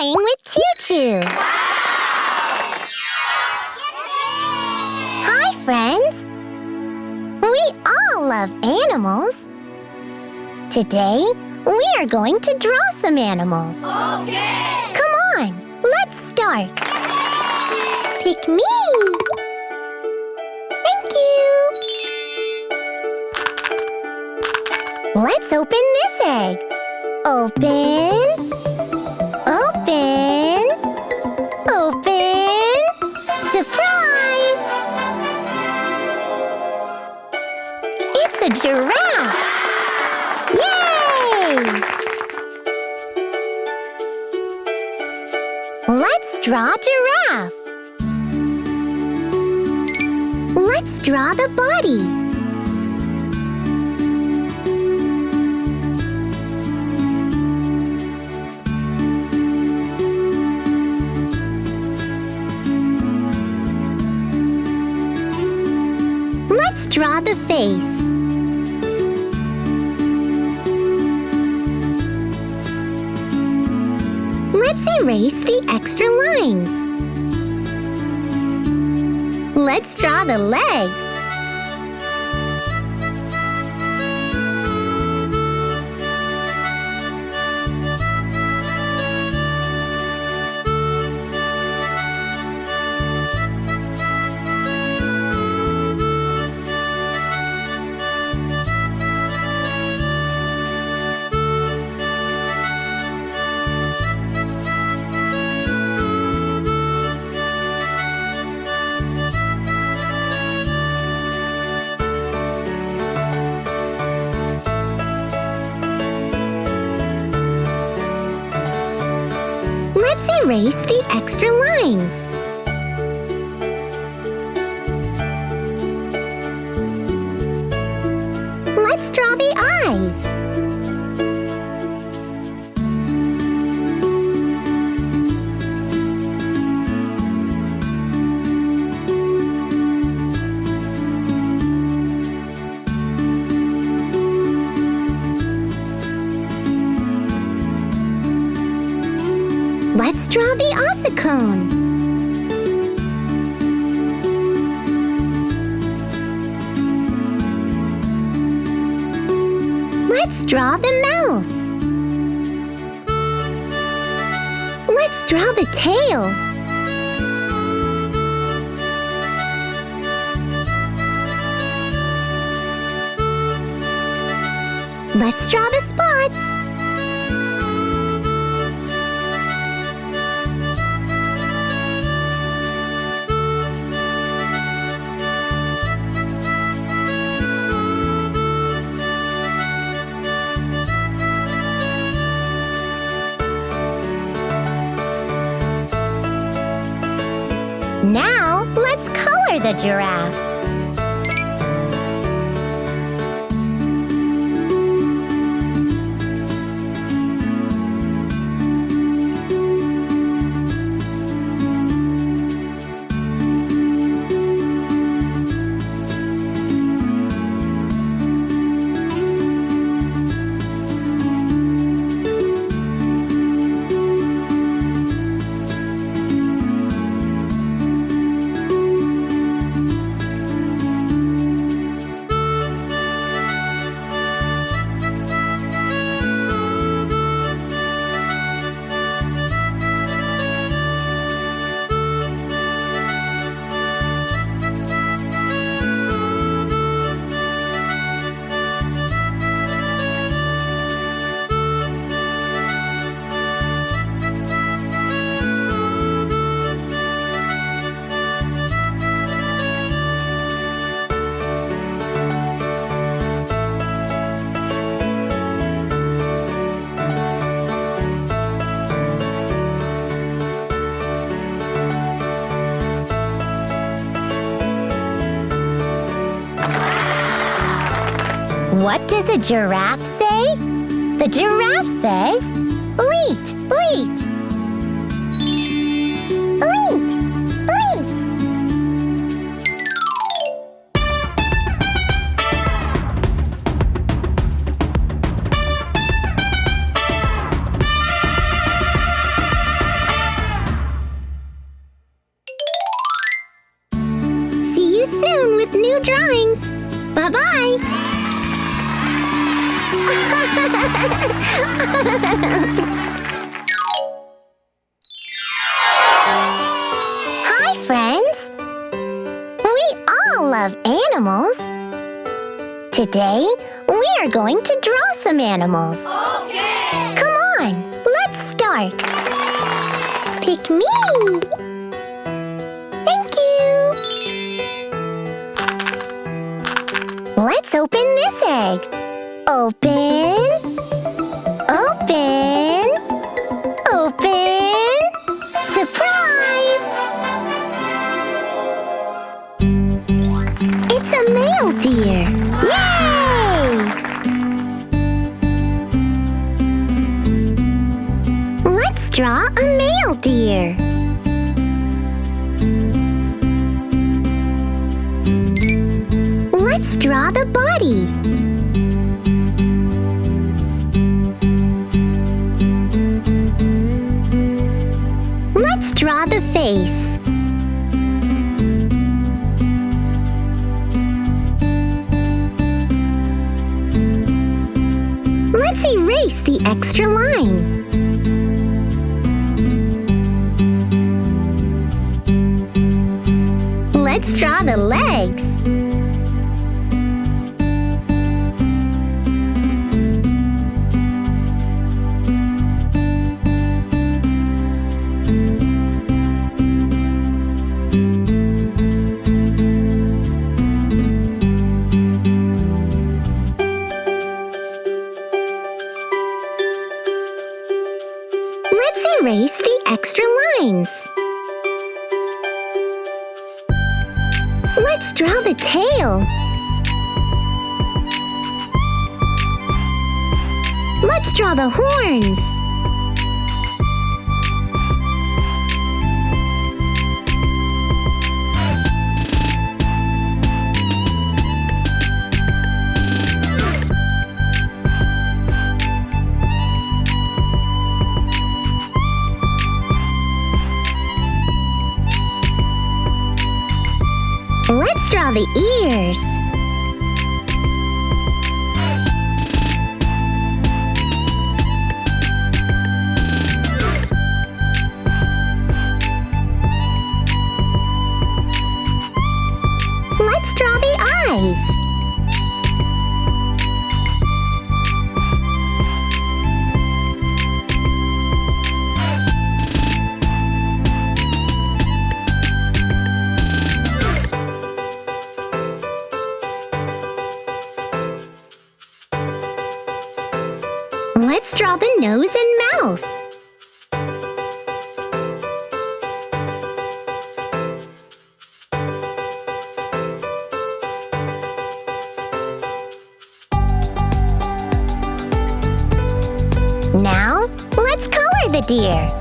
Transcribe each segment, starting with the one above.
playing with ChuChu. Hi, friends. We all love animals. Today, we are going to draw some animals. Okay! Come on, let's start. Pick me. Thank you. Let's open this egg. Open. Open. Open. Surprise! It's a giraffe. Yay! Let's draw giraffe. Let's draw the body. Let's draw the face. Let's erase the extra lines. Let's draw the legs. Let's erase the extra lines. Let's draw the eyes. Let's draw the ossicone. Let's draw the mouth. Let's draw the tail. Let's draw the spots. Now, let's color the giraffe. What does a giraffe say? The giraffe says, bleat, bleat. Bleat, bleat. Hi, friends! We all love animals. Today, we are going to draw some animals. Okay! Come on, let's start. Pick me. Thank you. Let's open this egg. Open. Open. Open. Surprise! It's a male deer. Yay! Let's draw a male deer. Let's draw the body. Let's draw the face. Let's erase the extra line. Let's draw the legs. Let's erase the extra lines. Let's draw the tail. Let's draw the horns. Let's draw the ears. Let's draw the eyes. Let's draw the nose and mouth. Now, let's color the deer.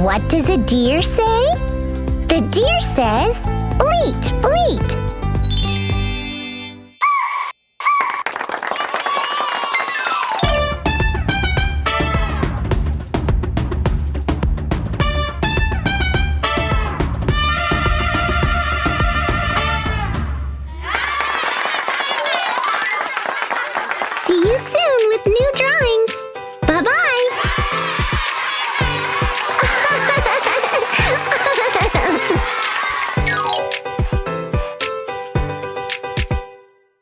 What does a deer say? The deer says, bleat, bleat. See you soon with new drawings.